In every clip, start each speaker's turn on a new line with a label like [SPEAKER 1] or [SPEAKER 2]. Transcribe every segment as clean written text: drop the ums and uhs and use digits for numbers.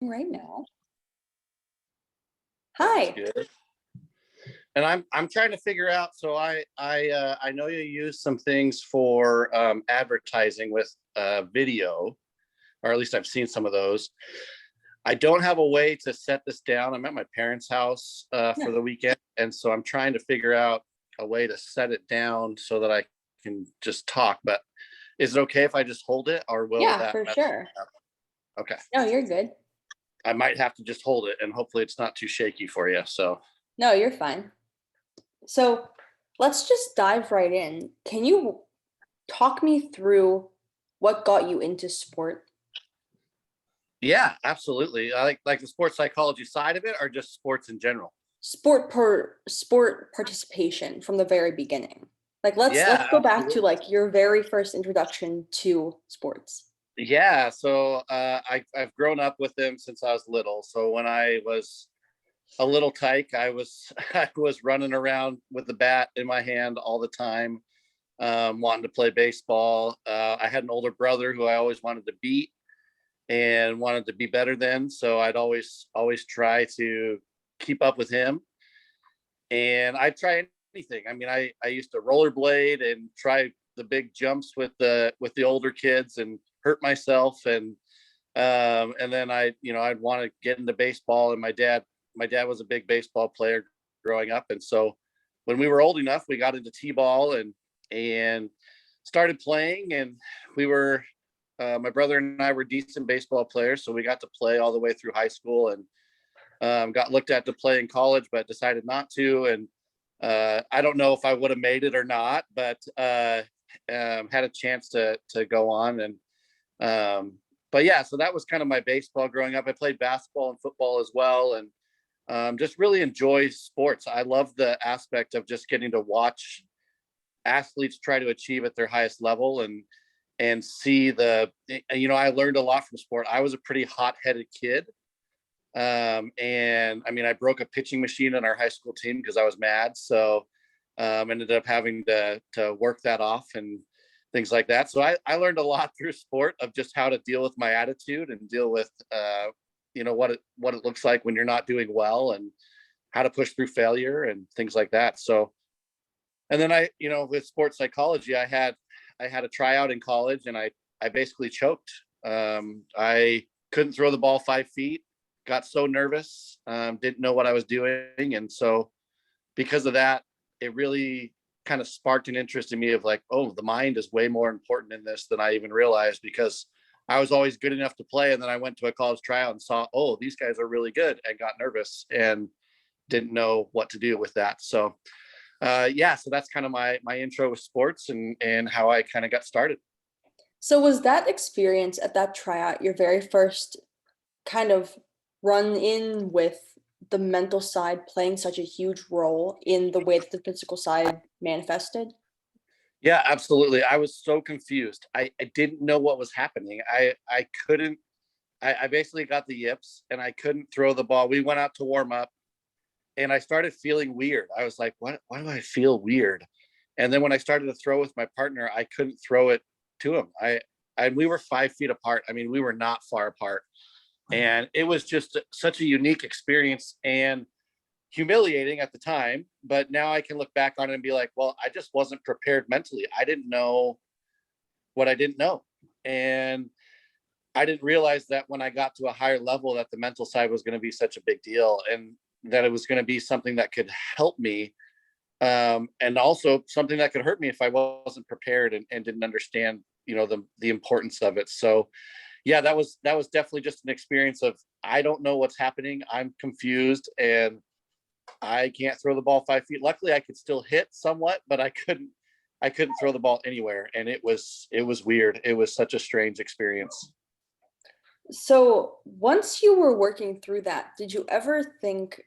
[SPEAKER 1] right now.
[SPEAKER 2] That's
[SPEAKER 1] Hi.
[SPEAKER 2] good. And I'm trying to figure out. So I know you use some things for advertising with video, or at least I've seen some of those. I don't have a way to set this down. I'm at my parents' house for the weekend, and so I'm trying to figure out a way to set it down so that I can just talk. But is it okay if I just hold it, or will
[SPEAKER 1] Yeah,
[SPEAKER 2] that
[SPEAKER 1] for
[SPEAKER 2] mess
[SPEAKER 1] sure.
[SPEAKER 2] up? Okay.
[SPEAKER 1] No, you're good.
[SPEAKER 2] I might have to just hold it, and hopefully it's not too shaky for you. So
[SPEAKER 1] No, you're fine. So let's just dive right in. Can you talk me through what got you into sport?
[SPEAKER 2] yeah, absolutely. I like the sports psychology side of it, or just sports in general.
[SPEAKER 1] Sport participation from the very beginning. Like let's
[SPEAKER 2] Yeah,
[SPEAKER 1] go back to
[SPEAKER 2] absolutely.
[SPEAKER 1] like your very first introduction to sports.
[SPEAKER 2] Yeah, so I've grown up with them since I was little. So when I was a little tyke, I was I was running around with the bat in my hand all the time, wanting to play baseball. I had an older brother who I always wanted to beat and wanted to be better than. So I'd always try to keep up with him, and I'd try anything. I mean, I used to rollerblade and try the big jumps with the older kids and hurt myself, and then I'd want to get into baseball. And my dad was a big baseball player growing up, and so when we were old enough, we got into t-ball and started playing. And we were my brother and I were decent baseball players, so we got to play all the way through high school, and got looked at to play in college, but decided not to. And I don't know if I would have made it or not, but had a chance to go on. And but yeah, so that was kind of my baseball growing up. I played basketball and football as well, and just really enjoy sports. I love the aspect of just getting to watch athletes try to achieve at their highest level, and see I learned a lot from sport. I was a pretty hot-headed kid. And I mean, I broke a pitching machine on our high school team because I was mad. So ended up having to work that off and things like that. So I learned a lot through sport of just how to deal with my attitude and deal with what it looks like when you're not doing well, and how to push through failure and things like that. So, and then with sports psychology, I had a tryout in college, and I basically choked. I couldn't throw the ball 5 feet, got so nervous, didn't know what I was doing. And so because of that, it really kind of sparked an interest in me of like, oh, the mind is way more important in this than I even realized, because I was always good enough to play. And then I went to a college tryout and saw, oh, these guys are really good, and got nervous and didn't know what to do with that. So so that's kind of my intro with sports, and how I kind of got started.
[SPEAKER 1] So was that experience at that tryout your very first kind of run in with the mental side playing such a huge role in the way that the physical side manifested?
[SPEAKER 2] Yeah, absolutely. I was so confused. I didn't know what was happening. I couldn't. I basically got the yips, and I couldn't throw the ball. We went out to warm up, and I started feeling weird. I was like, what? Why do I feel weird? And then when I started to throw with my partner, I couldn't throw it to him. We were 5 feet apart. I mean, we were not far apart, and it was just such a unique experience and humiliating at the time. But now I can look back on it and be like, well, I just wasn't prepared mentally. I didn't know what I didn't know, and I didn't realize that when I got to a higher level, that the mental side was going to be such a big deal, and that it was going to be something that could help me, and also something that could hurt me if I wasn't prepared, and didn't understand, the importance of it. So yeah, that was definitely just an experience of, I don't know what's happening. I'm confused, and I can't throw the ball 5 feet. Luckily, I could still hit somewhat, but I couldn't throw the ball anywhere, and it was weird. It was such a strange experience.
[SPEAKER 1] So once you were working through that, did you ever think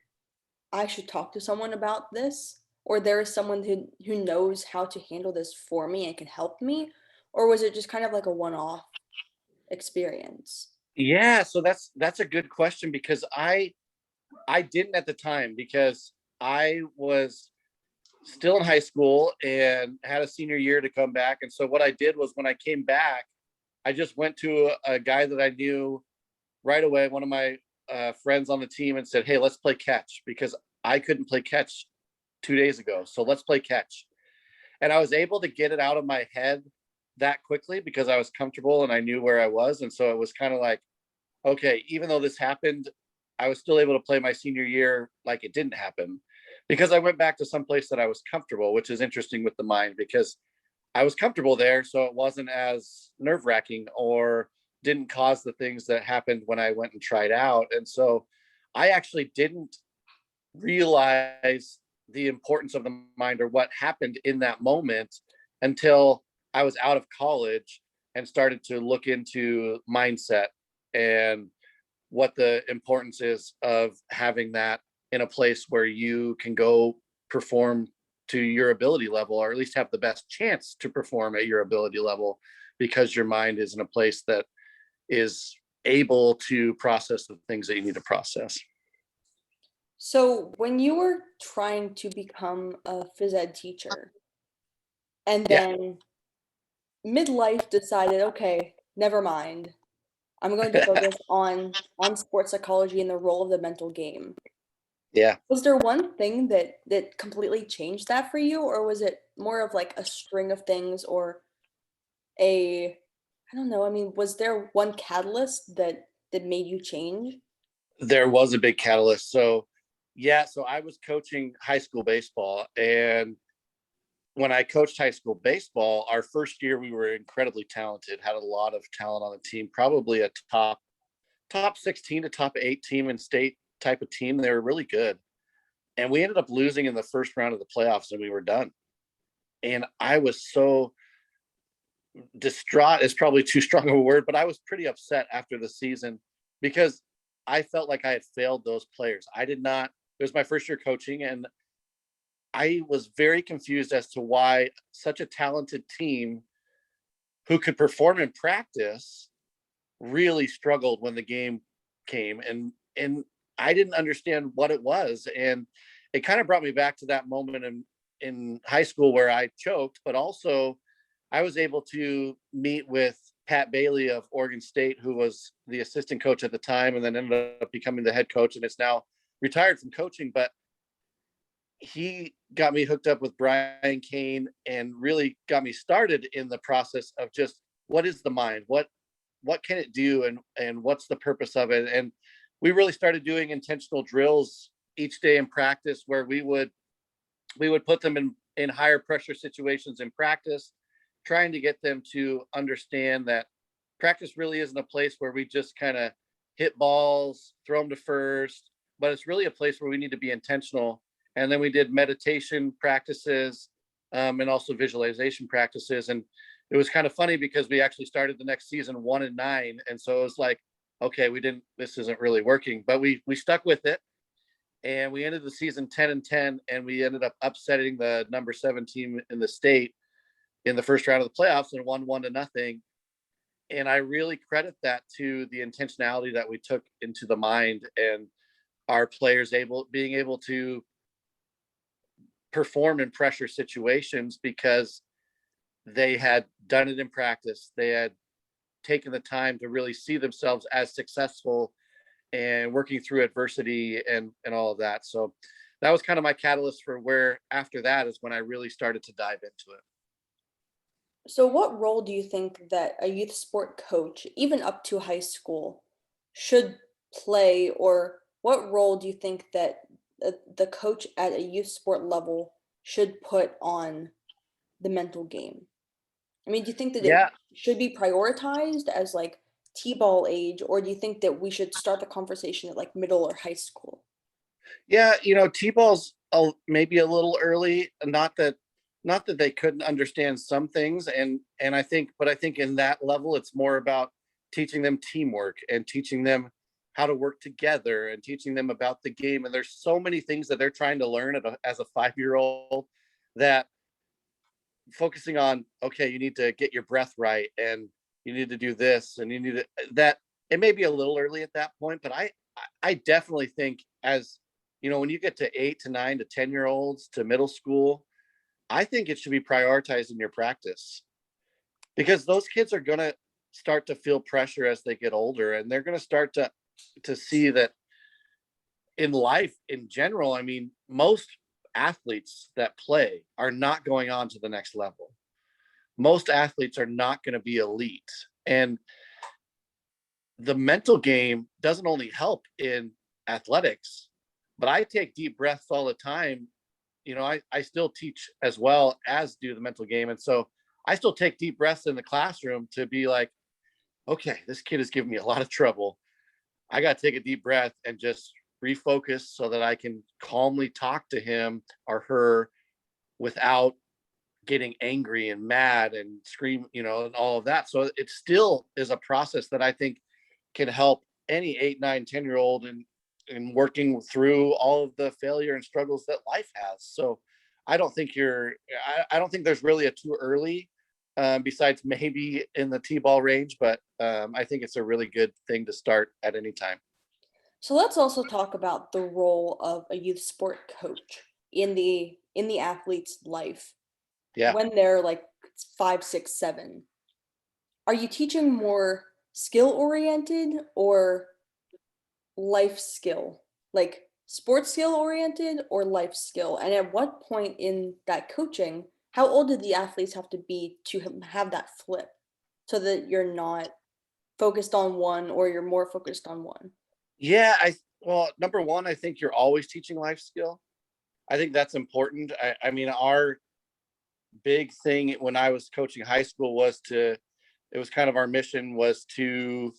[SPEAKER 1] I should talk to someone about this? Or there is someone who knows how to handle this for me and can help me? Or was it just kind of like a one-off experience?
[SPEAKER 2] Yeah, so that's a good question, because I didn't at the time, because I was still in high school and had a senior year to come back. And so what I did was, when I came back, I just went to a guy that I knew right away, one of friends on the team and said, hey, let's play catch, because I couldn't play catch 2 days ago. So let's play catch. And I was able to get it out of my head that quickly because I was comfortable and I knew where I was. And so it was kind of like, okay, even though this happened, I was still able to play my senior year like it didn't happen, because I went back to some place that I was comfortable, which is interesting with the mind, because I was comfortable there. So it wasn't as nerve wracking or didn't cause the things that happened when I went and tried out. And so I actually didn't realize the importance of the mind or what happened in that moment until I was out of college and started to look into mindset and what the importance is of having that in a place where you can go perform to your ability level, or at least have the best chance to perform at your ability level, because your mind is in a place that is able to process the things that you need to process.
[SPEAKER 1] So when you were trying to become a phys ed teacher and
[SPEAKER 2] Yeah.
[SPEAKER 1] then midlife decided, okay, never mind. I'm going to focus on sports psychology and the role of the mental game.
[SPEAKER 2] Yeah.
[SPEAKER 1] Was there one thing that completely changed that for you, or was it more of like a string of things, or a I don't know, I mean, was there one catalyst that made you change?
[SPEAKER 2] There was a big catalyst. So, yeah, so I was coaching high school baseball, and when I coached high school baseball, our first year we were incredibly talented, had a lot of talent on the team, probably a top 16 to top 8 team in state type of team. They were really good. And we ended up losing in the first round of the playoffs and we were done. And I was so distraught, is probably too strong of a word, but I was pretty upset after the season because I felt like I had failed those players. I did not, it was my first year coaching, and I was very confused as to why such a talented team who could perform in practice really struggled when the game came. And I didn't understand what it was. And it kind of brought me back to that moment in high school where I choked, but also I was able to meet with Pat Bailey of Oregon State, who was the assistant coach at the time and then ended up becoming the head coach and is now retired from coaching. But he got me hooked up with Brian Kane and really got me started in the process of just what is the mind, what can it do, and what's the purpose of it. And we really started doing intentional drills each day in practice, where we would put them in higher pressure situations in practice, trying to get them to understand that practice really isn't a place where we just kind of hit balls, throw them to first, but it's really a place where we need to be intentional. And then we did meditation practices, and also visualization practices. And it was kind of funny because we actually started the next season 1-9. And so it was like, okay, this isn't really working, but we stuck with it. And we ended the season 10-10, and we ended up upsetting the number 7 team in the state in the first round of the playoffs and won 1-0. And I really credit that to the intentionality that we took into the mind, and our players being able to perform in pressure situations because they had done it in practice. They had taken the time to really see themselves as successful and working through adversity and all of that. So that was kind of my catalyst for where after that is when I really started to dive into it.
[SPEAKER 1] So what role do you think that a youth sport coach, even up to high school, should play, or what role do you think that the coach at a youth sport level should put on the mental game? I mean, do you think that it
[SPEAKER 2] Yeah.
[SPEAKER 1] should be prioritized as like T-ball age, or do you think that we should start the conversation at like middle or high school?
[SPEAKER 2] Yeah. T-ball's maybe a little early. Not that they couldn't understand some things. And I think in that level, it's more about teaching them teamwork and teaching them how to work together and teaching them about the game. And there's so many things that they're trying to learn as a 5-year-old, that focusing on, okay, you need to get your breath right, and you need to do this, and you need to that. It may be a little early at that point, but I definitely think, as when you get to 8 to 9 to 10-year olds to middle school, I think it should be prioritized in your practice, because those kids are going to start to feel pressure as they get older, and they're going to start to to see that in life in general, I mean, most athletes that play are not going on to the next level. Most athletes are not going to be elite. And the mental game doesn't only help in athletics, but I take deep breaths all the time. I still teach as well as do the mental game. And so I still take deep breaths in the classroom to be like, okay, this kid is giving me a lot of trouble. I got to take a deep breath and just refocus so that I can calmly talk to him or her without getting angry and mad and scream, and all of that. So it still is a process that I think can help any 8, 9, 10-year old in working through all of the failure and struggles that life has. So I don't think I don't think there's really a too early, besides maybe in the T-ball range, but I think it's a really good thing to start at any time.
[SPEAKER 1] So let's also talk about the role of a youth sport coach in the athlete's life
[SPEAKER 2] Yeah.
[SPEAKER 1] when they're like 5, 6, 7. Are you teaching more skill oriented or life skill? Like sports skill oriented or life skill? And at what point in that coaching, how old do the athletes have to be to have that flip so that you're not focused on one or you're more focused on one?
[SPEAKER 2] Yeah. Well, number one, I think you're always teaching life skill. I think that's important. I mean, our big thing when I was coaching high school it was kind of our mission was to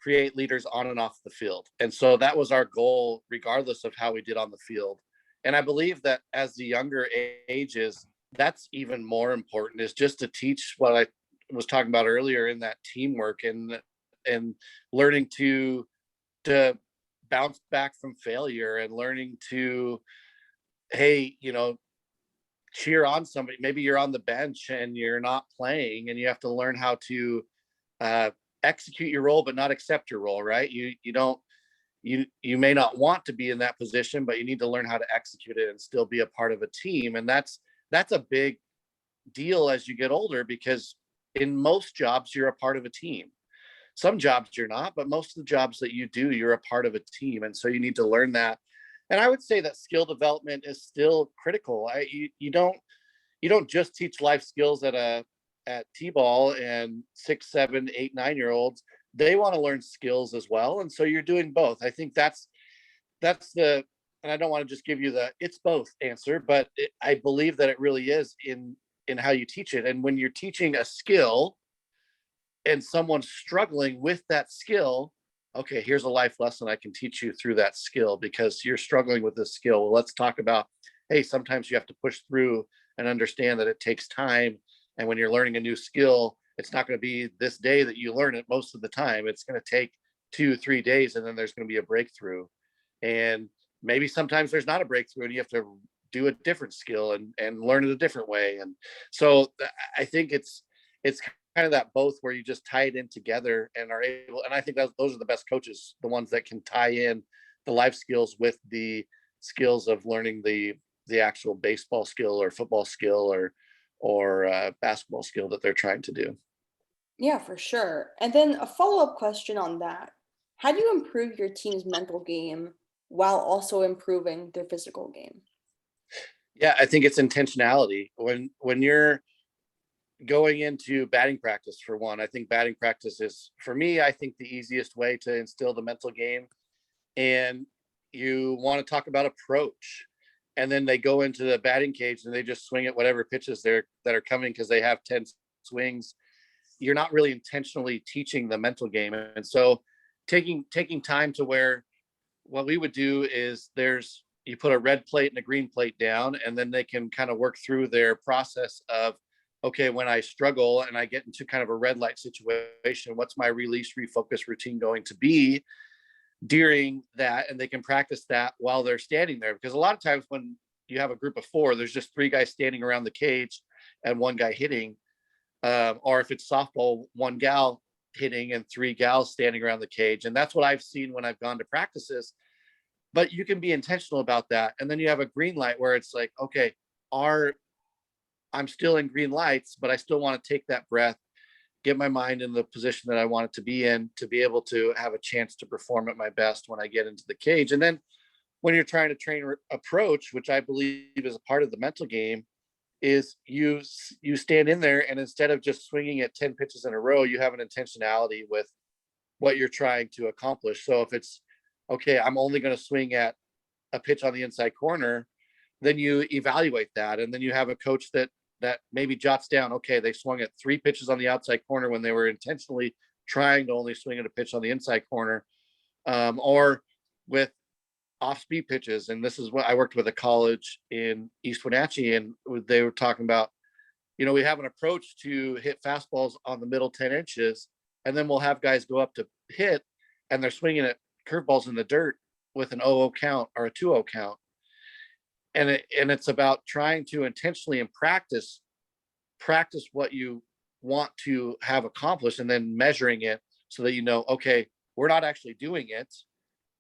[SPEAKER 2] create leaders on and off the field. And so that was our goal, regardless of how we did on the field. And I believe that as the younger ages, that's even more important, is just to teach what I was talking about earlier in that teamwork and learning to bounce back from failure and learning to, hey, cheer on somebody. Maybe you're on the bench and you're not playing and you have to learn how to uh, execute your role, but not accept your role, right? You may not want to be in that position, but you need to learn how to execute it and still be a part of a team. And that's a big deal as you get older, because in most jobs, you're a part of a team. Some jobs you're not, but most of the jobs that you do, you're a part of a team. And so you need to learn that. And I would say that skill development is still critical. You don't just teach life skills at T-ball, and 6, 7, 8, 9-year olds. They want to learn skills as well. And so you're doing both. I think that's and I don't want to just give you the it's both answer, but I believe that it really is in how you teach it. And when you're teaching a skill and someone's struggling with that skill, okay, here's a life lesson I can teach you through that skill because you're struggling with this skill. Well, let's talk about, hey, sometimes you have to push through and understand that it takes time. And when you're learning a new skill, it's not going to be this day that you learn it most of the time. It's going to take 2, 3 days, and then there's going to be a breakthrough. And maybe sometimes there's not a breakthrough and you have to do a different skill and learn it a different way. And so I think it's kind of that both, where you just tie it in together and are able, and I think those are the best coaches, the ones that can tie in the life skills with the skills of learning the actual baseball skill or football skill or basketball skill that they're trying to do.
[SPEAKER 1] Yeah, for sure. And then a follow-up question on that. How do you improve your team's mental game while also improving their physical game?
[SPEAKER 2] Yeah, I think it's intentionality. When you're going into batting practice, for one, I think batting practice is, for me, I think the easiest way to instill the mental game. And you want to talk about approach, and then they go into the batting cage and they just swing at whatever pitches that are coming because they have 10 swings. You're not really intentionally teaching the mental game. And so taking time to where, what we would do is you put a red plate and a green plate down, and then they can kind of work through their process of, okay, when I struggle and I get into kind of a red light situation, what's my release refocus routine going to be during that? And they can practice that while they're standing there, because a lot of times when you have a group of 4, there's just 3 guys standing around the cage and 1 guy hitting, or if it's softball, 1 gal hitting and 3 gals standing around the cage. And that's what I've seen when I've gone to practices. But you can be intentional about that. And then you have a green light where it's like, okay, I'm still in green lights, but I still want to take that breath get my mind in the position that I want it to be in, to be able to have a chance to perform at my best when I get into the cage. And then when you're trying to train approach, which I believe is a part of the mental game, is you stand in there, and instead of just swinging at 10 pitches in a row, you have an intentionality with what you're trying to accomplish. So if it's okay, I'm only going to swing at a pitch on the inside corner, then you evaluate that, and then you have a coach that maybe jots down, okay, they swung at 3 pitches on the outside corner when they were intentionally trying to only swing at a pitch on the inside corner, or with off speed pitches. And this is what I worked with a college in East Wenatchee, and they were talking about, we have an approach to hit fastballs on the middle 10 inches, and then we'll have guys go up to hit, and they're swinging at curveballs in the dirt with an 0-0 count or a 2-0 count. And it's about trying to intentionally in practice what you want to have accomplished, and then measuring it so that okay, we're not actually doing it,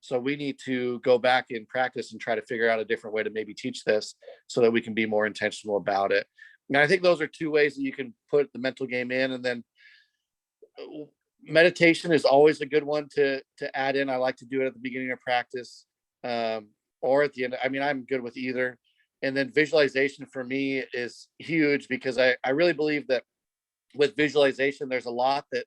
[SPEAKER 2] so we need to go back in practice and try to figure out a different way to maybe teach this so that we can be more intentional about it. And I think those are 2 ways that you can put the mental game in. And then meditation is always a good one to add in. I like to do it at the beginning of practice, or at the end. I mean, I'm good with either. And then visualization for me is huge, because I really believe that with visualization, there's a lot that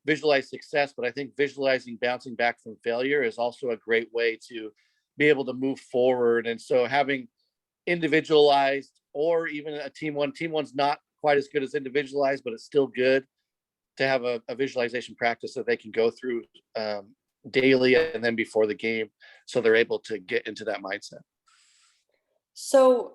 [SPEAKER 2] visualize success, but I think visualizing bouncing back from failure is also a great way to be able to move forward. And so having individualized, or even a team one's not quite as good as individualized, but it's still good to have a visualization practice that they can go through daily and then before the game, so they're able to get into that mindset.
[SPEAKER 1] So,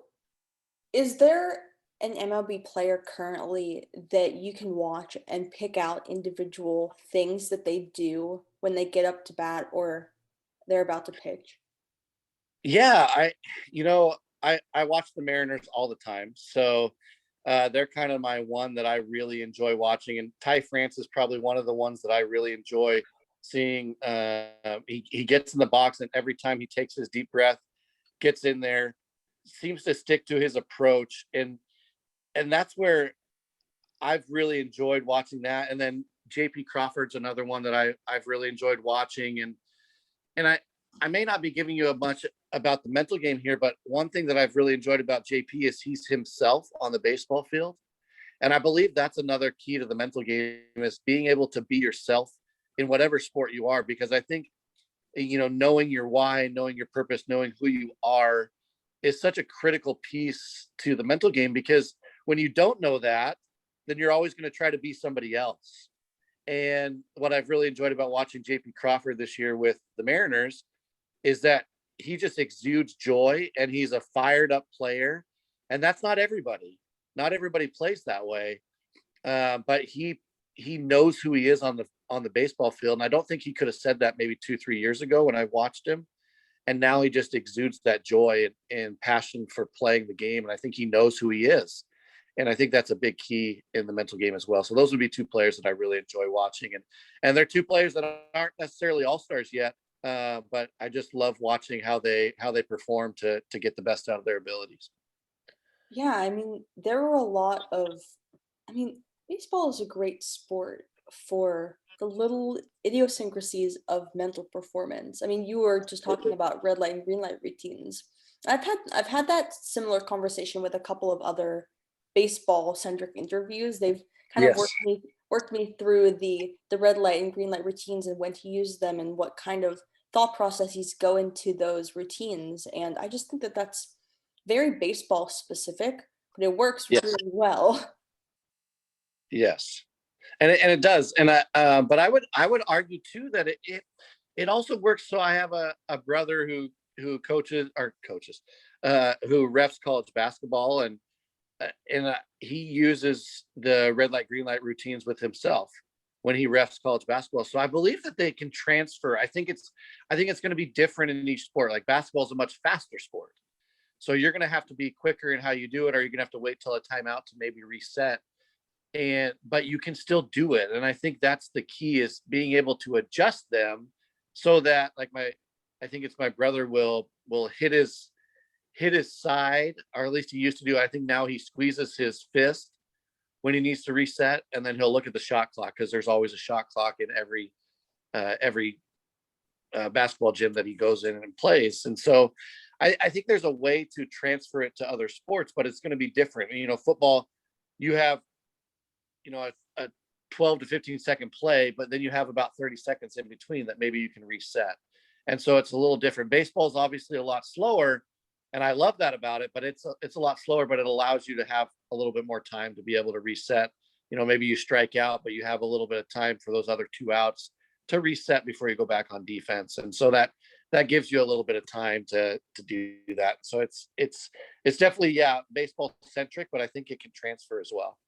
[SPEAKER 1] is there an MLB player currently that you can watch and pick out individual things that they do when they get up to bat or they're about to pitch?
[SPEAKER 2] Yeah, I watch the Mariners all the time, so they're kind of my one that I really enjoy watching. And Ty France is probably one of the ones that I really enjoy seeing. He gets in the box, and every time he takes his deep breath, gets in there, seems to stick to his approach, and that's where I've really enjoyed watching that. And then JP Crawford's another one that I've really enjoyed watching. And I may not be giving you a bunch about the mental game here, but one thing that I've really enjoyed about JP is he's himself on the baseball field. And I believe that's another key to the mental game, is being able to be yourself in whatever sport you are. Because I think, knowing your why, knowing your purpose, knowing who you are is such a critical piece to the mental game, because when you don't know that, then you're always going to try to be somebody else. And what I've really enjoyed about watching JP Crawford this year with the Mariners is that he just exudes joy, and he's a fired up player. And that's not everybody. Not everybody plays that way. But he knows who he is on the baseball field. And I don't think he could have said that maybe 2-3 years ago when I watched him. And now he just exudes that joy and passion for playing the game. And I think he knows who he is. And I think that's a big key in the mental game as well. So those would be 2 players that I really enjoy watching. And they're 2 players that aren't necessarily all-stars yet, but I just love watching how they perform to get the best out of their abilities.
[SPEAKER 1] Yeah, I mean, there were a lot of, I mean, baseball is a great sport for the little idiosyncrasies of mental performance. I mean, you were just talking about red light and green light routines. I've had that similar conversation with a couple of other baseball centric interviews. They've kind of
[SPEAKER 2] Yes.
[SPEAKER 1] worked me through the red light and green light routines and when to use them and what kind of thought processes go into those routines. And I just think that that's very baseball specific, but it works
[SPEAKER 2] Yes.
[SPEAKER 1] really well.
[SPEAKER 2] Yes. And it does. And but I would argue too that it also works. So I have a brother who coaches who refs college basketball, and he uses the red light green light routines with himself when he refs college basketball. So I believe that they can transfer. I think it's going to be different in each sport. Like basketball is a much faster sport, so you're going to have to be quicker in how you do it, or you're going to have to wait till a timeout to maybe reset. But you can still do it. And I think that's the key, is being able to adjust them so that, like, I think it's my brother will hit his side, or at least he used to do. I think now he squeezes his fist when he needs to reset, and then he'll look at the shot clock, because there's always a shot clock in every basketball gym that he goes in and plays. And so I think there's a way to transfer it to other sports, but it's going to be different. Football, you have, a 12 to 15-second play, but then you have about 30 seconds in between that maybe you can reset. And so it's a little different. Baseball is obviously a lot slower, and I love that about it, but it's a lot slower, but it allows you to have a little bit more time to be able to reset. Maybe you strike out, but you have a little bit of time for those other 2 outs to reset before you go back on defense. And so that gives you a little bit of time to do that. So it's definitely, yeah, baseball centric, but I think it can transfer as well.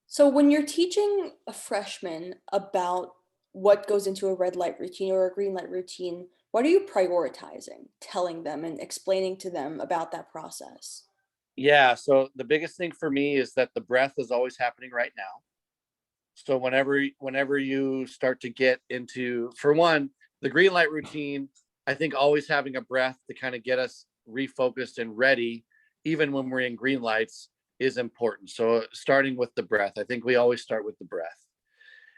[SPEAKER 1] So when you're teaching a freshman about what goes into a red light routine or a green light routine, what are you prioritizing, telling them and explaining to them about that process?
[SPEAKER 2] Yeah. So the biggest thing for me is that the breath is always happening right now. So whenever you start to get into, for one, the green light routine, I think always having a breath to kind of get us refocused and ready, even when we're in green lights, is important. So starting with the breath, I think we always start with the breath.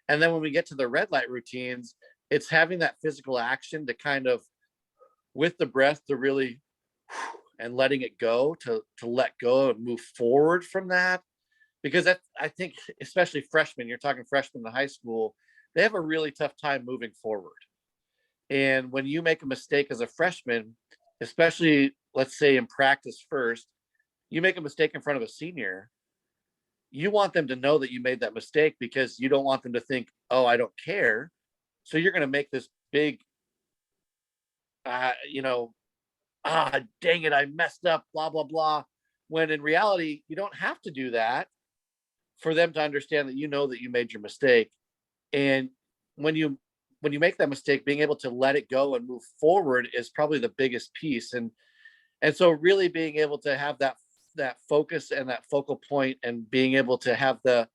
[SPEAKER 2] And then when we get to the red light routines, it's having that physical action to kind of, with the breath, to really and letting it go, to let go and move forward from that. Because I think, especially freshmen, you're talking freshmen in high school, they have a really tough time moving forward. And when you make a mistake as a freshman, especially, let's say, in practice first, you make a mistake in front of a senior, you want them to know that you made that mistake, because you don't want them to think, oh, I don't care. So you're going to make this big, dang it, I messed up, blah, blah, blah. When in reality, you don't have to do that for them to understand that that you made your mistake. And when you make that mistake, being able to let it go and move forward is probably the biggest piece. And so really being able to have that focus and that focal point, and being able to have the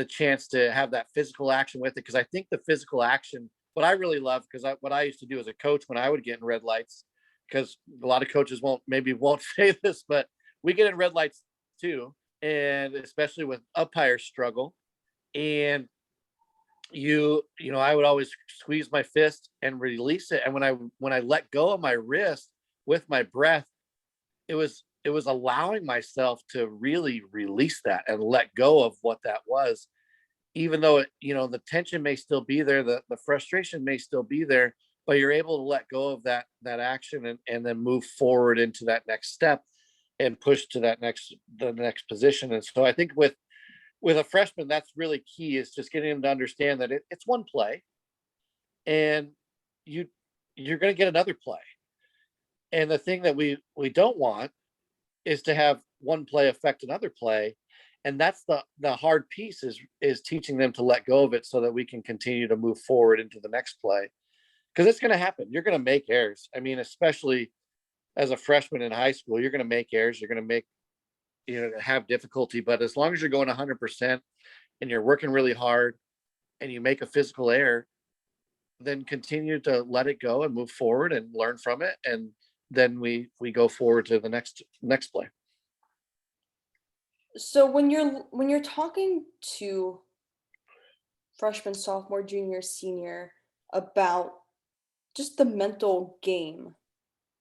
[SPEAKER 2] chance to have that physical action with it. Because I think the physical action, what I really love, because what I used to do as a coach when I would get in red lights, because a lot of coaches won't say this, but we get in red lights too, and especially with umpire struggle. And I would always squeeze my fist and release it. And when I let go of my wrist with my breath, it was allowing myself to really release that and let go of what that was. Even though the tension may still be there, the frustration may still be there, but you're able to let go of that action, and then move forward into that next step and push to the next position. And so I think with a freshman, that's really key, is just getting them to understand that it's one play, and you're going to get another play. And the thing that we don't want is to have one play affect another play. And that's the hard piece, is teaching them to let go of it, so that we can continue to move forward into the next play. Because it's going to happen. You're going to make errors. I mean, especially as a freshman in high school, you're going to make errors. You're going to make, have difficulty. But as long as you're going 100% and you're working really hard, and you make a physical error, then continue to let it go and move forward and learn from it. And then we go forward to the next play.
[SPEAKER 1] So when you're talking to freshman, sophomore, junior, senior about just the mental game,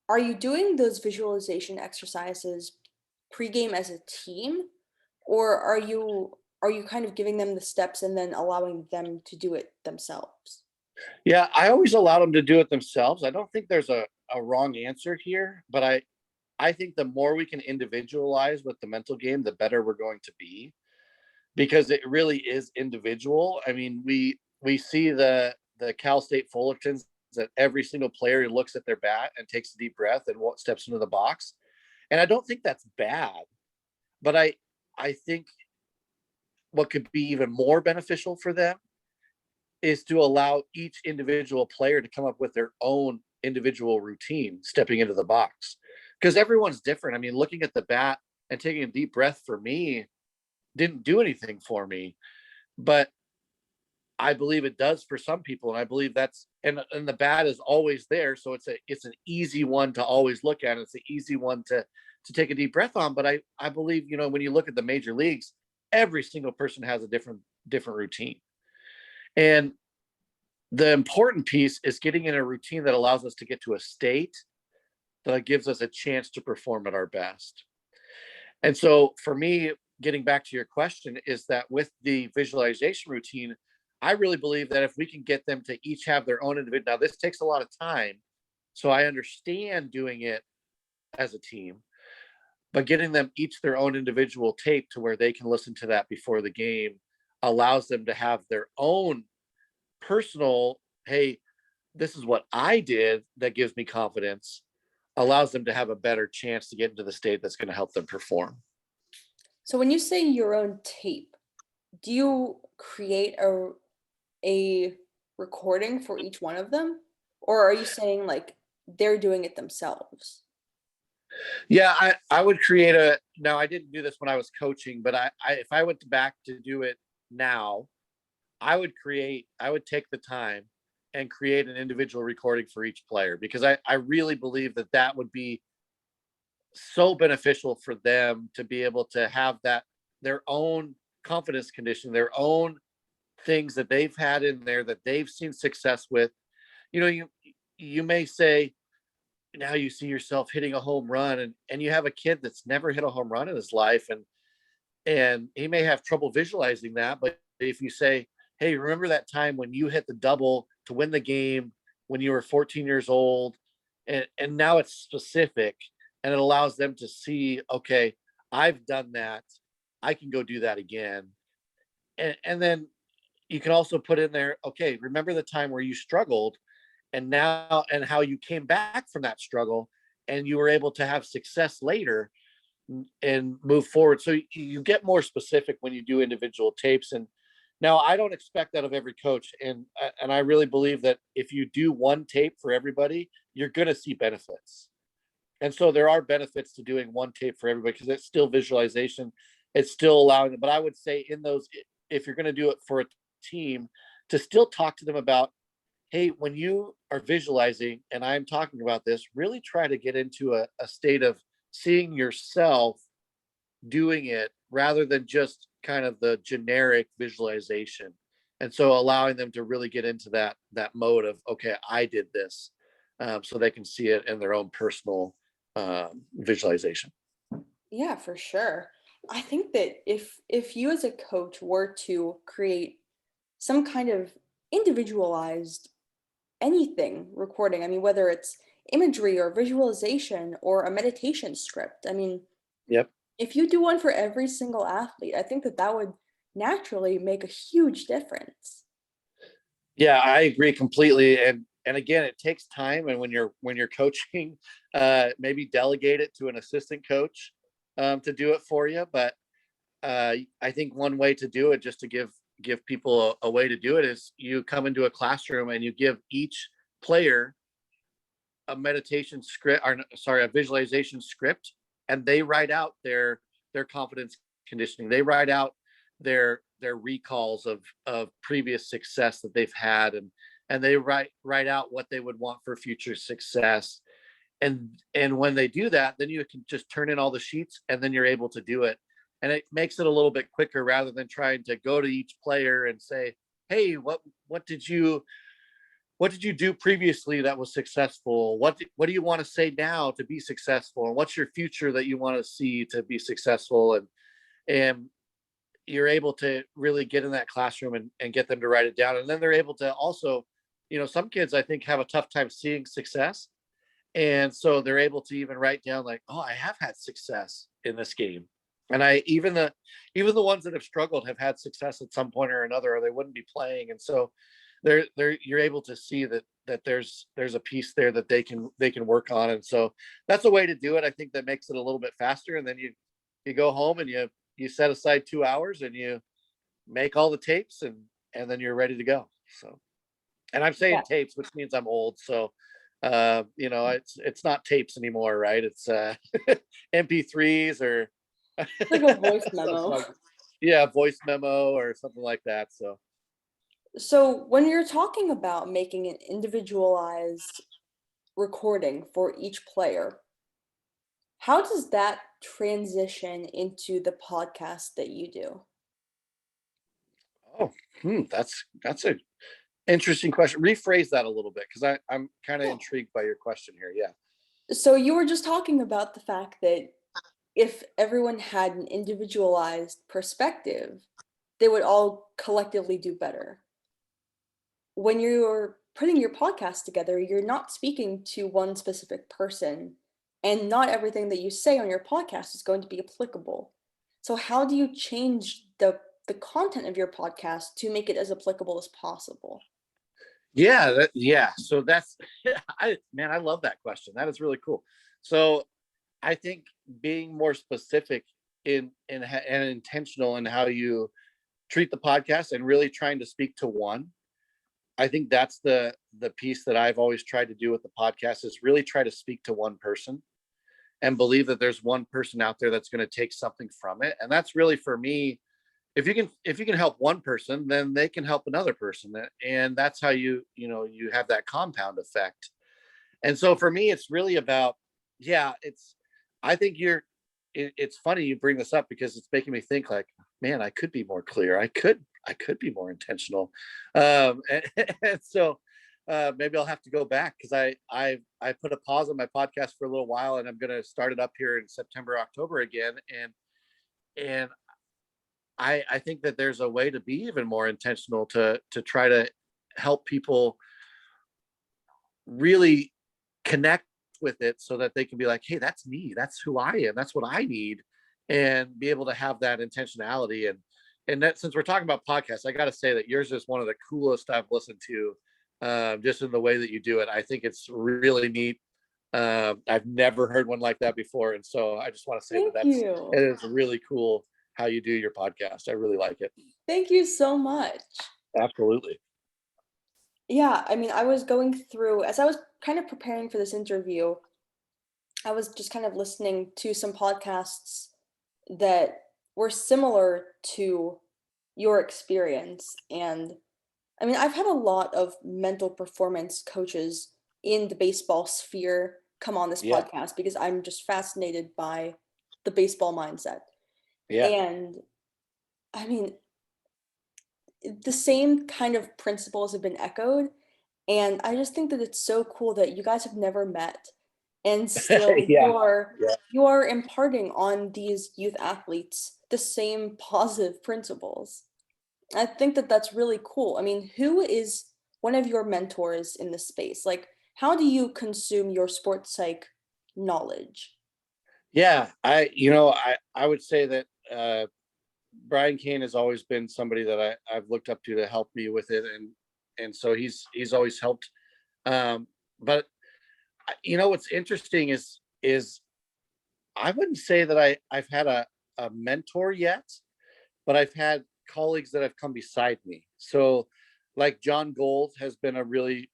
[SPEAKER 1] are you doing those visualization exercises pregame as a team, or are you kind of giving them the steps and then allowing them to do it themselves?
[SPEAKER 2] Yeah, I always allow them to do it themselves. I don't think there's a wrong answer here, but I think the more we can individualize with the mental game, the better we're going to be, because it really is individual. I mean, we see the Cal State Fullertons, that every single player looks at their bat and takes a deep breath and steps into the box. And I don't think that's bad, but I think what could be even more beneficial for them is to allow each individual player to come up with their own individual routine stepping into the box, because everyone's different. I mean, looking at the bat and taking a deep breath for me didn't do anything for me, but I believe it does for some people. And I believe and the bat is always there. So it's an easy one to always look at. It's an easy one to take a deep breath on. But I believe, when you look at the major leagues, every single person has a different routine. And the important piece is getting in a routine that allows us to get to a state that gives us a chance to perform at our best. And so for me, getting back to your question, is that with the visualization routine, I really believe that if we can get them to each have their own individual, now this takes a lot of time. So I understand doing it as a team, but getting them each their own individual tape to where they can listen to that before the game allows them to have their own personal, hey, this is what I did that gives me confidence, allows them to have a better chance to get into the state that's going to help them perform.
[SPEAKER 1] So when you say your own tape, do you create a recording for each one of them? Or are you saying like they're doing it themselves?
[SPEAKER 2] Yeah, I would create a, now I didn't do this when I was coaching, but I if I went back to do it now, I would take the time and create an individual recording for each player, because I really believe that that would be so beneficial for them to be able to have that, their own confidence condition, their own things that they've had in there that they've seen success with. You know, you may say, now you see yourself hitting a home run, and you have a kid that's never hit a home run in his life, and he may have trouble visualizing that. But if you say, hey, remember that time when you hit the double to win the game when you were 14 years old, and now it's specific, and it allows them to see, okay, I've done that, I can go do that again. And then you can also put in there, okay, remember the time where you struggled, and now, and how you came back from that struggle and you were able to have success later and move forward. So you get more specific when you do individual tapes. And now I don't expect that of every coach, and I really believe that if you do one tape for everybody, you're going to see benefits. And so there are benefits to doing one tape for everybody, because it's still visualization, it's still allowing them. But I would say in those, if you're going to do it for a team, to still talk to them about, hey, when you are visualizing and I'm talking about this, really try to get into a state of seeing yourself doing it rather than just kind of the generic visualization. And so allowing them to really get into that mode of, okay, I did this, so they can see it in their own personal visualization.
[SPEAKER 1] Yeah, for sure. I think that if you as a coach were to create some kind of individualized anything recording, I mean, whether it's imagery or visualization or a meditation script, I mean,
[SPEAKER 2] Yep.
[SPEAKER 1] if you do one for every single athlete, I think that that would naturally make a huge difference.
[SPEAKER 2] Yeah, I agree completely. And again, it takes time. And when you're coaching, maybe delegate it to an assistant coach to do it for you. But I think one way to do it, just to give people a way to do it, is you come into a classroom and you give each player a meditation script, or sorry, a visualization script, and they write out their confidence conditioning. They write out their recalls of previous success that they've had, and they write out what they would want for future success. And when they do that, then you can just turn in all the sheets, and then you're able to do it. And it makes it a little bit quicker rather than trying to go to each player and say, hey, what did you do previously that was successful? What do you want to say now to be successful? And what's your future that you want to see to be successful? And you're able to really get in that classroom and get them to write it down. And then they're able to also, some kids I think have a tough time seeing success. And so they're able to even write down like, oh, I have had success in this game. And even the ones that have struggled have had success at some point or another, or they wouldn't be playing. And so you're able to see that there's a piece there that they can work on. And so that's a way to do it. I think that makes it a little bit faster. And then you go home and you set aside 2 hours and you make all the tapes, and then you're ready to go. So, and I'm saying
[SPEAKER 1] Yeah,
[SPEAKER 2] tapes, which means I'm old. So, it's not tapes anymore, right? It's MP3s or
[SPEAKER 1] like a voice
[SPEAKER 2] something
[SPEAKER 1] memo.
[SPEAKER 2] like, yeah, voice memo or something like that. So,
[SPEAKER 1] So when you're talking about making an individualized recording for each player, how does that transition into the podcast that you do?
[SPEAKER 2] Oh, that's a interesting question. Rephrase that a little bit because I'm kind of
[SPEAKER 1] Yeah.
[SPEAKER 2] intrigued by your question here. Yeah.
[SPEAKER 1] So you were just talking about the fact that if everyone had an individualized perspective, they would all collectively do better. When you're putting your podcast together, you're not speaking to one specific person, and not everything that you say on your podcast is going to be applicable. So how do you change the content of your podcast to make it as applicable as possible?
[SPEAKER 2] Yeah, yeah. So that's I love that question. That is really cool. So I think being more specific and intentional in how you treat the podcast and really trying to speak to one. I think that's the piece that I've always tried to do with the podcast is really try to speak to one person and believe that there's one person out there that's going to take something from it. And that's really for me, if you can help one person, then they can help another person. And that's how you have that compound effect. And so for me, it's really about, yeah, I think it's funny you bring this up because it's making me think like, man, I could be more clear. I could be more intentional. And so maybe I'll have to go back because I put a pause on my podcast for a little while and I'm going to start it up here in September, October again. And I think that there's a way to be even more intentional to try to help people really connect with it so that they can be like, hey, that's me, that's who I am, that's what I need, and be able to have that intentionality. And that, since we're talking about podcasts, I got to say that yours is one of the coolest I've listened to, just in the way that you do it. I think it's really neat. I've never heard one like that before, and so I just want to say that
[SPEAKER 1] Thank you.
[SPEAKER 2] it is really cool how you do your podcast. I really like it.
[SPEAKER 1] Thank you so much.
[SPEAKER 2] Absolutely.
[SPEAKER 1] Yeah, I mean, I was going through as I was kind of preparing for this interview, I was just kind of listening to some podcasts that were similar to your experience. And I mean, I've had a lot of mental performance coaches in the baseball sphere come on this
[SPEAKER 2] Yeah.
[SPEAKER 1] podcast because I'm just fascinated by the baseball mindset.
[SPEAKER 2] Yeah.
[SPEAKER 1] And I mean, the same kind of principles have been echoed. And I just think that it's so cool that you guys have never met and still
[SPEAKER 2] Yeah. Yeah.
[SPEAKER 1] you are imparting on these youth athletes the same positive principles. I think that that's really cool. I mean, who is one of your mentors in this space? Like, how do you consume your sports psych knowledge?
[SPEAKER 2] Yeah. I would say that Brian Kane has always been somebody that I've looked up to help me with it, and so he's always helped. But what's interesting is I wouldn't say that I've had a mentor yet, but I've had colleagues that have come beside me. So like John Gold has been a really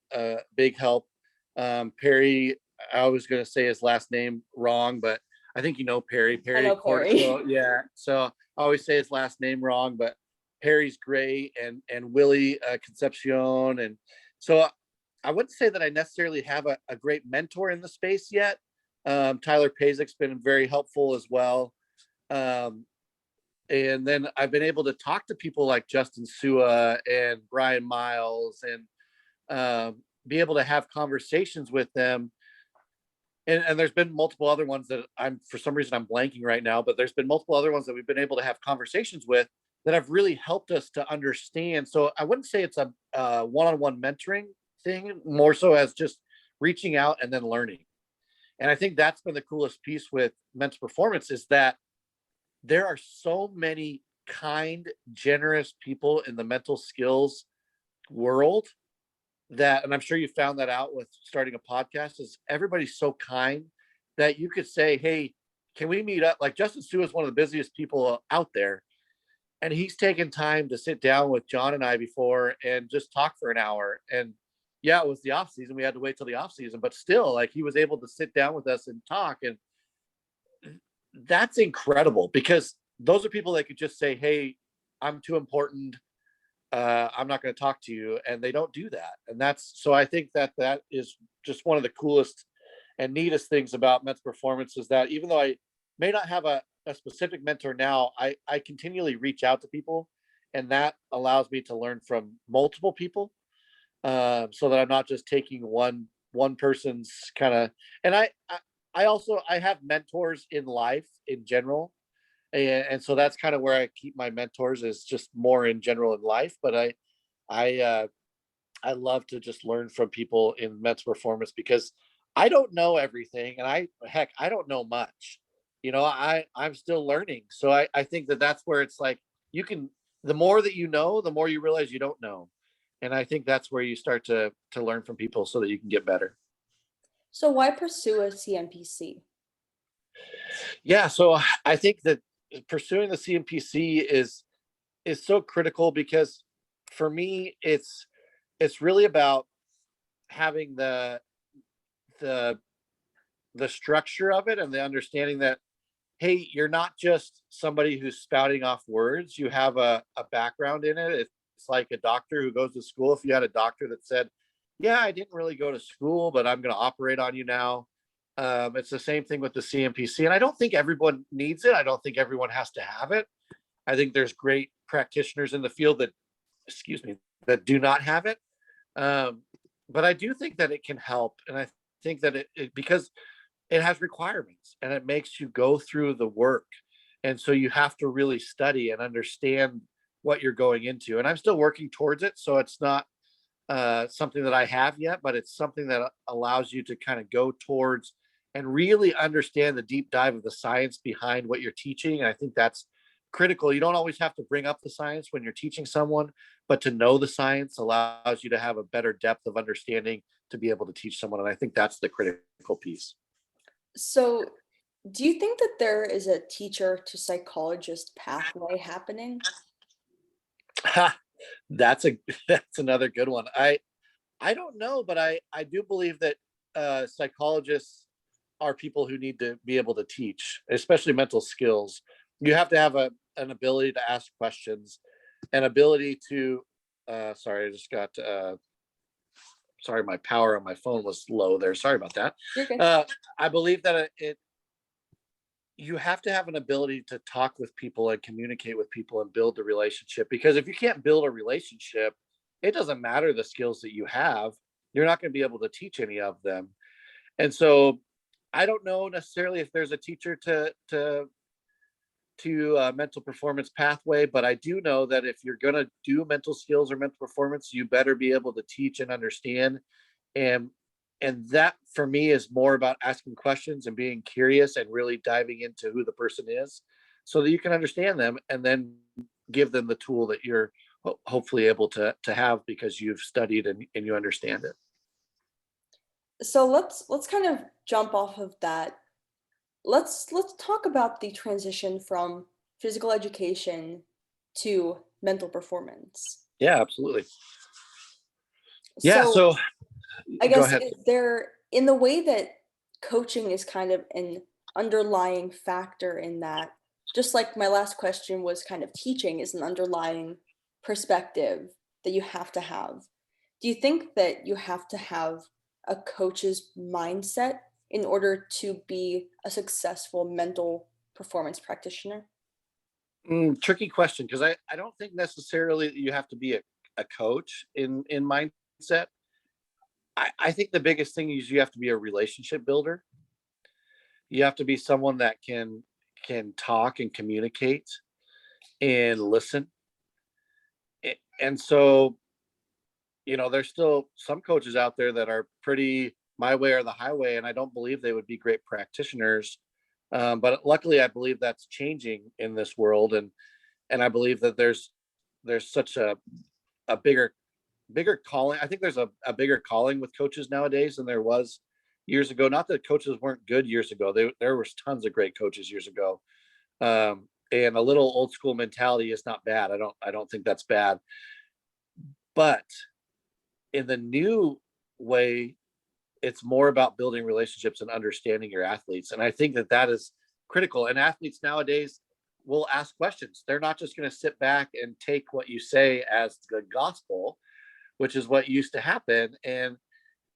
[SPEAKER 2] big help. Perry, I was going to say his last name wrong, but I think
[SPEAKER 1] I
[SPEAKER 2] Perry
[SPEAKER 1] know
[SPEAKER 2] Corso.
[SPEAKER 1] Perry.
[SPEAKER 2] Yeah. So I always say his last name wrong, but Perry's great, and Willie Concepcion. And so I wouldn't say that I necessarily have a great mentor in the space yet. Tyler Pazik's been very helpful as well. Um, and then I've been able to talk to people like Justin Sua and Brian Miles, and be able to have conversations with them. And there's been multiple other ones that for some reason I'm blanking right now, but there's been multiple other ones that we've been able to have conversations with that have really helped us to understand. So I wouldn't say it's a one-on-one mentoring thing, more so as just reaching out and then learning. And I think that's been the coolest piece with mental performance is that there are so many kind, generous people in the mental skills world that, and I'm sure you found that out with starting a podcast, is everybody's so kind that you could say, hey, can we meet up? Like Justin Sue is one of the busiest people out there. And he's taken time to sit down with John and I before and just talk for an hour. And yeah, it was the off season. We had to wait till the off season, but still, like he was able to sit down with us and talk. And that's incredible because those are people that could just say, hey, I'm too important, I'm not going to talk to you, and they don't do that. And that's, so I think that is just one of the coolest and neatest things about men's performance is that even though I may not have a specific mentor now, I continually reach out to people and that allows me to learn from multiple people, so that I'm not just taking one person's kind of. And I also I have mentors in life in general, and so that's kind of where I keep my mentors, is just more in general in life. But I I love to just learn from people in mental performance, because I don't know everything, and I don't know much. I'm still learning. So I think that that's where it's like, you can, the more that you know, the more you realize you don't know. And I think that's where you start to learn from people so that you can get better.
[SPEAKER 1] So why pursue a CNPC?
[SPEAKER 2] Yeah, so I think that pursuing the CNPC is so critical, because for me it's really about having the the structure of it, and the understanding that, hey, you're not just somebody who's spouting off words. You have a background in it. It's like a doctor who goes to school. If you had a doctor that said, yeah, I didn't really go to school, but I'm going to operate on you now. It's the same thing with the CMPC. And I don't think everyone needs it. I don't think everyone has to have it. I think there's great practitioners in the field that, excuse me, that do not have it. Um, but I do think that it can help. And I think that because it has requirements, and it makes you go through the work. And so you have to really study and understand what you're going into. And I'm still working towards it. So it's not something that I have yet, but it's something that allows you to kind of go towards and really understand the deep dive of the science behind what you're teaching. And I think that's critical. You don't always have to bring up the science when you're teaching someone, but to know the science allows you to have a better depth of understanding to be able to teach someone. And I think that's the critical piece.
[SPEAKER 1] So do you think that there is a teacher to psychologist pathway happening?
[SPEAKER 2] That's a that's another good one. I don't know, but I do believe that psychologists are people who need to be able to teach, especially mental skills. You have to have an ability to ask questions, an ability to. Sorry, I just got. Sorry, my power on my phone was low there. Sorry about that.
[SPEAKER 1] You're good.
[SPEAKER 2] Uh, I believe that it you have to have an ability to talk with people and communicate with people and build the relationship, because if you can't build a relationship, it doesn't matter the skills that you have, you're not going to be able to teach any of them. And so I don't know necessarily if there's a teacher to mental performance pathway, but I do know that if you're going to do mental skills or mental performance, you better be able to teach and understand. And and that for me is more about asking questions and being curious and really diving into who the person is, so that you can understand them and then give them the tool that you're hopefully able to have, because you've studied and you understand it.
[SPEAKER 1] So let's kind of jump off of that. Let's talk about the transition from physical education to mental performance.
[SPEAKER 2] Yeah, absolutely. Yeah,
[SPEAKER 1] So
[SPEAKER 2] so
[SPEAKER 1] I
[SPEAKER 2] go
[SPEAKER 1] guess
[SPEAKER 2] ahead.
[SPEAKER 1] is there, in the way that coaching is kind of an underlying factor in that, just like my last question was kind of teaching is an underlying perspective that you have to have. Do you think that you have to have a coach's mindset in order to be a successful mental performance practitioner?
[SPEAKER 2] Tricky question, because I don't think necessarily that you have to be a coach in mindset. I think the biggest thing is you have to be a relationship builder. You have to be someone that can talk and communicate and listen. And so, there's still some coaches out there that are pretty my way or the highway, and I don't believe they would be great practitioners. But luckily, I believe that's changing in this world, and I believe that there's such a bigger calling. I think there's a bigger calling with coaches nowadays than there was years ago. Not that coaches weren't good years ago. There was tons of great coaches years ago. And a little old school mentality is not bad. I don't think that's bad. But in the new way, it's more about building relationships and understanding your athletes. And I think that that is critical. And athletes nowadays will ask questions. They're not just going to sit back and take what you say as the gospel, which is what used to happen. And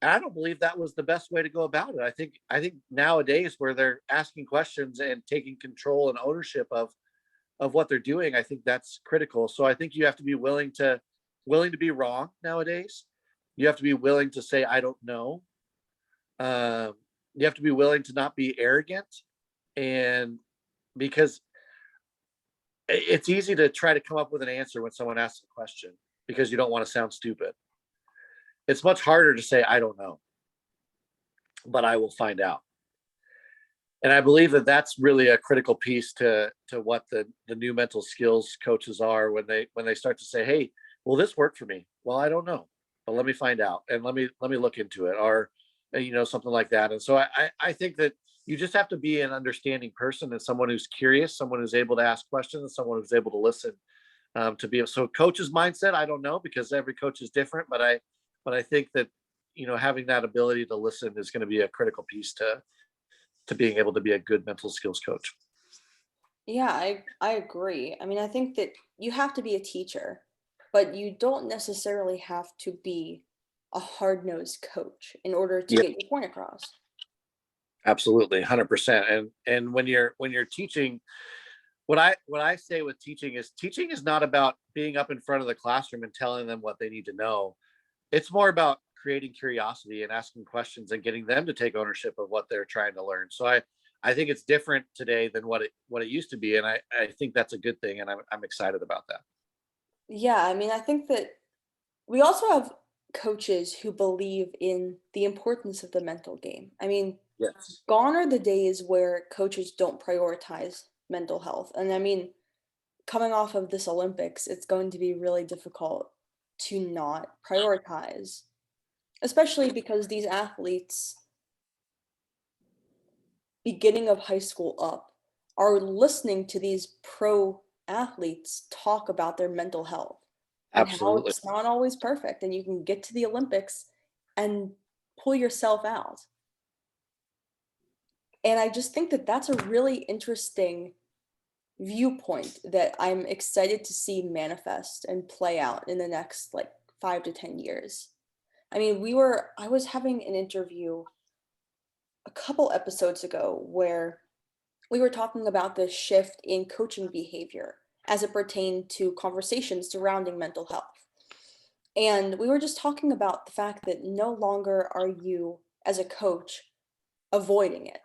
[SPEAKER 2] I don't believe that was the best way to go about it. I think nowadays, where they're asking questions and taking control and ownership of what they're doing, I think that's critical. So I think you have to be willing to be wrong nowadays. You have to be willing to say I don't know. Um, you have to be willing to not be arrogant, and because it's easy to try to come up with an answer when someone asks a question because you don't want to sound stupid. It's much harder to say I don't know, but I will find out. And I believe that that's really a critical piece to what the new mental skills coaches are when they start to say, hey, will this work for me? Well, I don't know, but let me find out, and let me look into it, or something like that. And so I think that you just have to be an understanding person and someone who's curious, someone who's able to ask questions, and someone who's able to listen. To be so coach's mindset, I don't know, because every coach is different, but I think that having that ability to listen is going to be a critical piece to being able to be a good mental skills coach.
[SPEAKER 1] Yeah, I agree. I mean, I think that you have to be a teacher, but you don't necessarily have to be a hard-nosed coach in order to
[SPEAKER 2] Yeah,
[SPEAKER 1] get your point across.
[SPEAKER 2] absolutely, 100%. And when you're teaching, what I say with teaching is not about being up in front of the classroom and telling them what they need to know. It's more about creating curiosity and asking questions and getting them to take ownership of what they're trying to learn. So I think it's different today than what it used to be, and I think that's a good thing, and I'm excited about that.
[SPEAKER 1] Yeah, I mean, I think that we also have coaches who believe in the importance of the mental game. I mean,
[SPEAKER 2] Yes.
[SPEAKER 1] gone are the days where coaches don't prioritize mental health. And I mean, coming off of this Olympics, it's going to be really difficult to not prioritize, especially because these athletes, beginning of high school up, are listening to these pro athletes talk about their mental health and how
[SPEAKER 2] Absolutely.
[SPEAKER 1] it's not always perfect and you can get to the Olympics and pull yourself out. And I just think that that's a really interesting viewpoint that I'm excited to see manifest and play out in the next like 5 to 10 years. I mean, I was having an interview a couple episodes ago where we were talking about the shift in coaching behavior as it pertained to conversations surrounding mental health. And we were just talking about the fact that no longer are you, as a coach, avoiding it.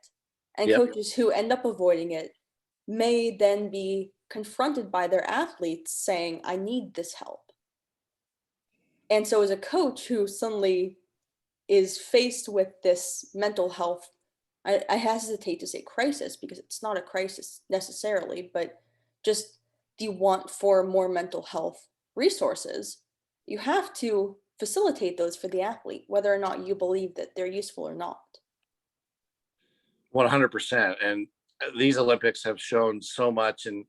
[SPEAKER 1] And
[SPEAKER 2] Yep.
[SPEAKER 1] coaches who end up avoiding it may then be confronted by their athletes saying, I need this help. And so, as a coach who suddenly is faced with this mental health, I hesitate to say crisis because it's not a crisis necessarily, but just the want for more mental health resources, you have to facilitate those for the athlete, whether or not you believe that they're useful or not.
[SPEAKER 2] 100%. And these Olympics have shown so much. And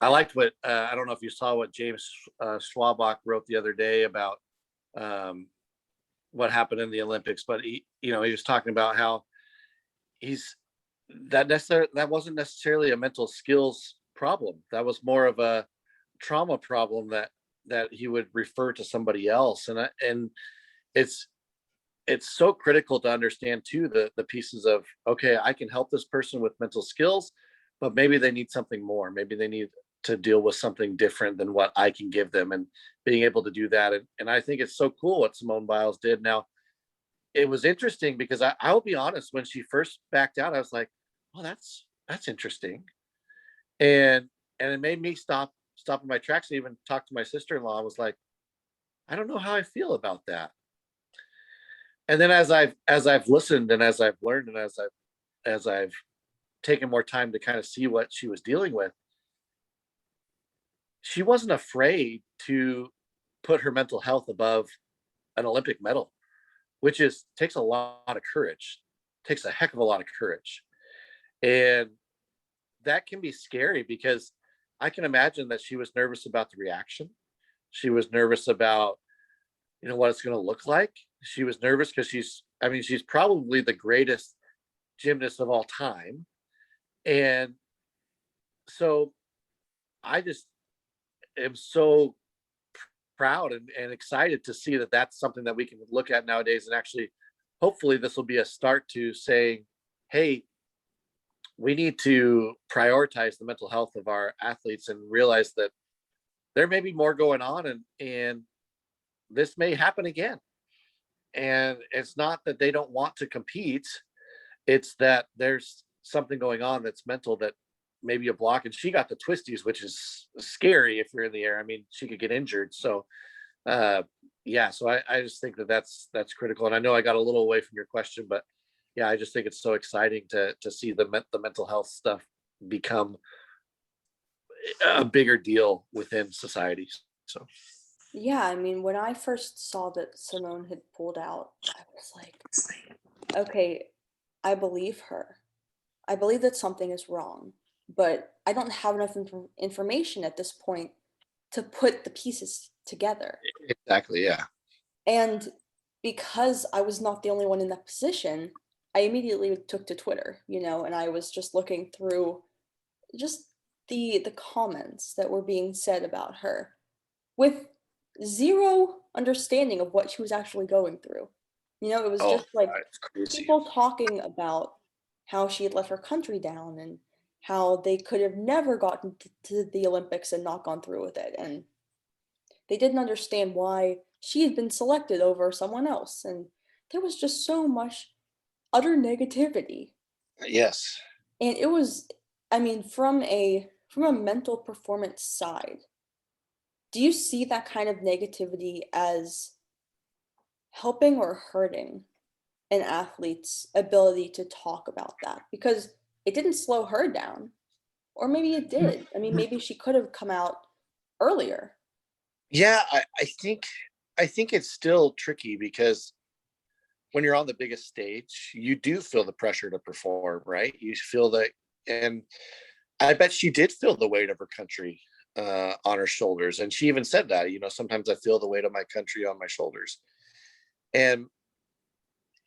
[SPEAKER 2] I liked what I don't know if you saw what James Schwabach wrote the other day about um, what happened in the Olympics, but he was talking about how he's that wasn't necessarily a mental skills problem. That was more of a trauma problem that he would refer to somebody else. And it's it's so critical to understand too the pieces of, okay, I can help this person with mental skills, but maybe they need something more. Maybe they need to deal with something different than what I can give them, and being able to do that. And I think it's so cool what Simone Biles did. Now, it was interesting because I'll be honest, when she first backed out, I was like, oh, that's interesting. And it made me stop in my tracks and even talk to my sister-in-law. I was like, I don't know how I feel about that. And then as I've listened and as I've learned and as I've taken more time to kind of see what she was dealing with, she wasn't afraid to put her mental health above an Olympic medal, which is takes a lot of courage, takes a heck of a lot of courage. And that can be scary because I can imagine that she was nervous about the reaction. She was nervous about, what it's going to look like. She was nervous because she's probably the greatest gymnast of all time. And so I just am so proud and excited to see that that's something that we can look at nowadays. And actually, hopefully this will be a start to saying, hey, we need to prioritize the mental health of our athletes and realize that there may be more going on, and this may happen again. And it's not that they don't want to compete, it's that there's something going on that's mental, that maybe a block. And she got the twisties, which is scary if you're in the air. I mean, she could get injured. So uh yeah, so I just think that that's critical. And I know I got a little away from your question, but yeah, I just think it's so exciting to see the mental health stuff become a bigger deal within societies. So
[SPEAKER 1] Yeah, I mean, when I first saw that Simone had pulled out, I was like, okay, I believe her. I believe that something is wrong, but I don't have enough information at this point to put the pieces together.
[SPEAKER 2] exactly, yeah.
[SPEAKER 1] And because I was not the only one in that position, I immediately took to Twitter, and I was just looking through just the comments that were being said about her with zero understanding of what she was actually going through. It was
[SPEAKER 2] Oh
[SPEAKER 1] just like
[SPEAKER 2] God, it's crazy.
[SPEAKER 1] people talking about how she had let her country down and how they could have never gotten to the Olympics and not gone through with it. And they didn't understand why she had been selected over someone else. And there was just so much utter negativity.
[SPEAKER 2] Yes.
[SPEAKER 1] And it was, I mean, from a mental performance side, do you see that kind of negativity as helping or hurting an athlete's ability to talk about that? Because it didn't slow her down, or maybe it did. I mean, maybe she could have come out earlier.
[SPEAKER 2] Yeah, I think it's still tricky because when you're on the biggest stage, you do feel the pressure to perform, right? You feel that, and I bet she did feel the weight of her country on her shoulders, and she even said that. Sometimes I feel the weight of my country on my shoulders, and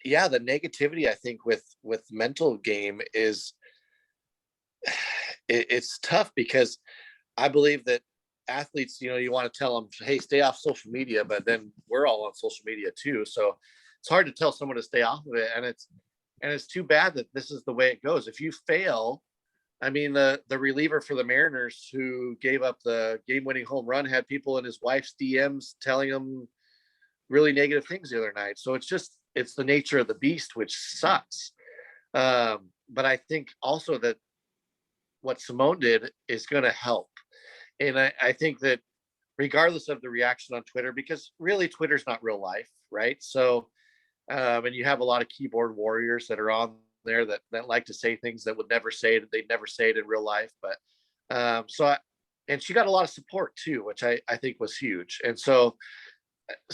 [SPEAKER 2] yeah, the negativity I think with mental game is it's tough because I believe that athletes, you want to tell them, hey, stay off social media, but then we're all on social media too. So it's hard to tell someone to stay off of it. And it's too bad that this is the way it goes. If you fail, I mean, the reliever for the Mariners who gave up the game-winning home run had people in his wife's DMs telling him really negative things the other night. So it's the nature of the beast, which sucks. But I think also that what Simone did is going to help. And I think that regardless of the reaction on Twitter, because really Twitter's not real life, right? So, and you have a lot of keyboard warriors that are on there that like to say things that they'd never say it in real life. But and she got a lot of support too, which I think was huge. And so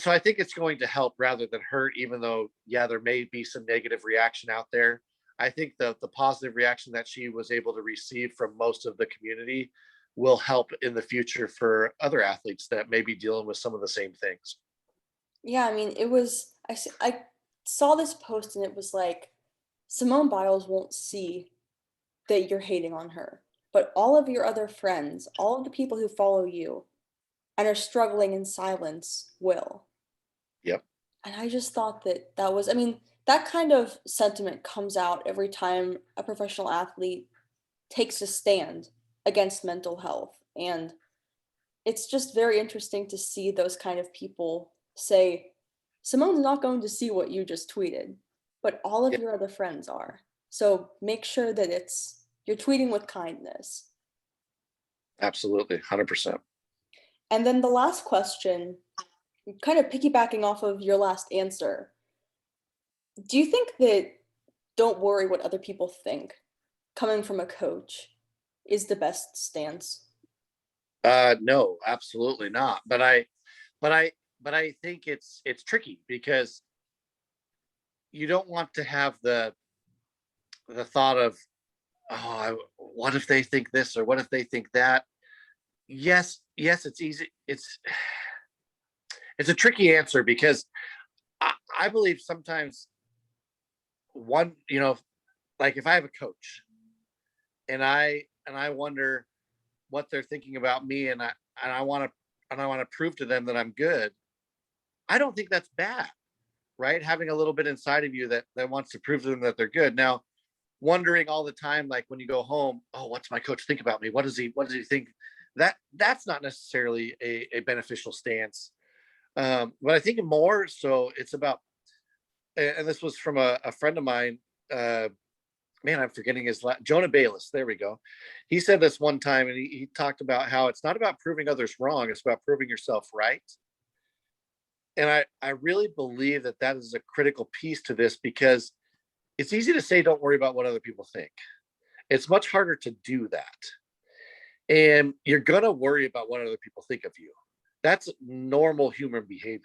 [SPEAKER 2] I think it's going to help rather than hurt, even though, yeah, there may be some negative reaction out there. I think the positive reaction that she was able to receive from most of the community will help in the future for other athletes that may be dealing with some of the same things.
[SPEAKER 1] Yeah, I mean, I saw this post and it was like, Simone Biles won't see that you're hating on her, but all of your other friends, all of the people who follow you and are struggling in silence will.
[SPEAKER 2] Yep.
[SPEAKER 1] And I just thought that was, I mean, that kind of sentiment comes out every time a professional athlete takes a stand against mental health. And it's just very interesting to see those kind of people say, Simone's not going to see what you just tweeted, but all of
[SPEAKER 2] Yep.
[SPEAKER 1] your other friends are. So make sure that you're tweeting with kindness.
[SPEAKER 2] Absolutely. 100%.
[SPEAKER 1] And then the last question, kind of piggybacking off of your last answer, do you think that don't worry what other people think, coming from a coach, is the best stance?
[SPEAKER 2] No, absolutely not. But I, but I think it's tricky because you don't want to have the thought of, what if they think this or what if they think that? Yes, it's easy. It's a tricky answer because I believe sometimes one, like if I have a coach and I wonder what they're thinking about me, and I want to prove to them that I'm good. I don't think that's bad, right? Having a little bit inside of you that wants to prove to them that they're good. Now, wondering all the time, like when you go home, oh, what's my coach think about me? What does he think? That's not necessarily a beneficial stance. But I think more so it's about, and this was from a friend of mine, man, I'm forgetting his last, Jonah Bayless. There we go. He said this one time, and he talked about how it's not about proving others wrong, it's about proving yourself right. And I really believe that that is a critical piece to this, because it's easy to say, don't worry about what other people think. It's much harder to do that. And you're going to worry about what other people think of you. That's normal human behavior.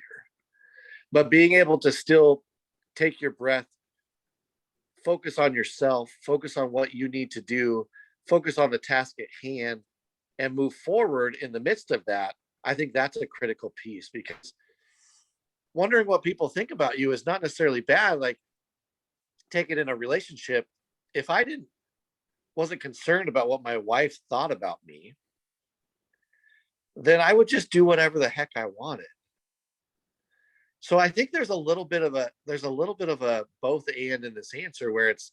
[SPEAKER 2] But being able to still take your breath, focus on yourself, focus on what you need to do, focus on the task at hand, and move forward in the midst of that, I think that's a critical piece, because wondering what people think about you is not necessarily bad. Like, take it in a relationship. If I wasn't concerned about what my wife thought about me, then I would just do whatever the heck I wanted. So I think there's a little bit of a both and in this answer, where it's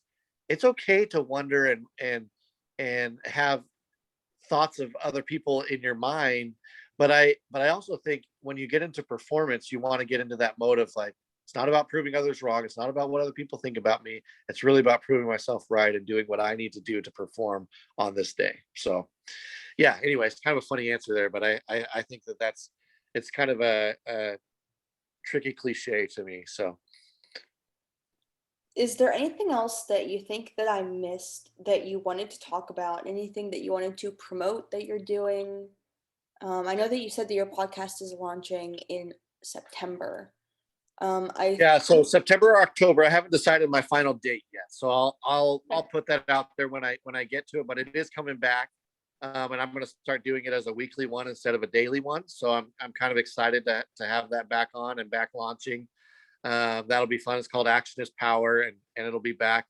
[SPEAKER 2] okay to wonder and have thoughts of other people in your mind. But I also think when you get into performance, you want to get into that mode of like, it's not about proving others wrong. It's not about what other people think about me. It's really about proving myself right and doing what I need to do to perform on this day. So yeah, anyway, it's kind of a funny answer there, but I think it's kind of a tricky cliche to me. So
[SPEAKER 1] Is there anything else that you think that I missed that you wanted to talk about? Anything that you wanted to promote that you're doing? I know that you said that your podcast is launching in September. I
[SPEAKER 2] yeah, so
[SPEAKER 1] think,
[SPEAKER 2] September or October, I haven't decided my final date yet. So I'll put that out there when I get to it, but it is coming back. And I'm going to start doing it as a weekly one instead of a daily one. So I'm kind of excited to have that back on and back launching. That'll be fun. It's called Action is Power, and it'll be back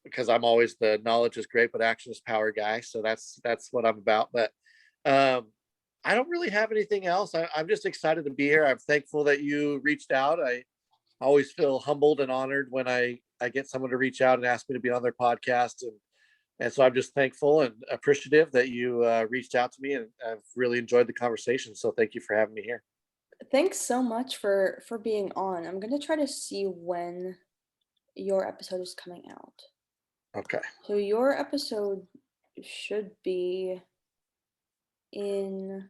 [SPEAKER 2] because I'm always the knowledge is great, but action is power guy. So that's what I'm about. But um, I don't really have anything else. I'm just excited to be here. I'm thankful that you reached out. I always feel humbled and honored when I get someone to reach out and ask me to be on their podcast, and so I'm just thankful and appreciative that you reached out to me, and I've really enjoyed the conversation. So thank you for having me here.
[SPEAKER 1] thanks so much for being on. I'm gonna try to see when your episode is coming out.
[SPEAKER 2] Okay.
[SPEAKER 1] So your episode should be in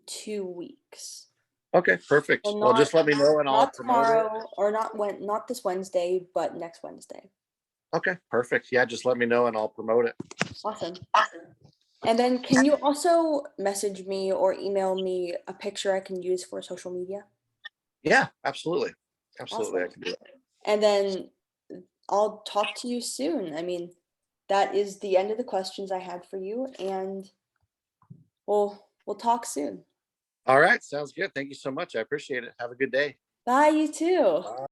[SPEAKER 1] 2 weeks.
[SPEAKER 2] Okay, perfect.
[SPEAKER 1] So
[SPEAKER 2] Well, just let me know and I'll
[SPEAKER 1] not
[SPEAKER 2] promote it.
[SPEAKER 1] tomorrow, or not this Wednesday, but next Wednesday.
[SPEAKER 2] Okay, perfect. Yeah, just let me know and I'll promote it.
[SPEAKER 1] Awesome. And then can you also message me or email me a picture I can use for social media?
[SPEAKER 2] Yeah, absolutely. Absolutely, I
[SPEAKER 1] Awesome.
[SPEAKER 2] can do that.
[SPEAKER 1] And then I'll talk to you soon. I mean, that is the end of the questions I had for you, and we'll talk soon.
[SPEAKER 2] All right, sounds good. Thank you so much. I appreciate it. Have a good day.
[SPEAKER 1] Bye, you too.
[SPEAKER 2] Bye.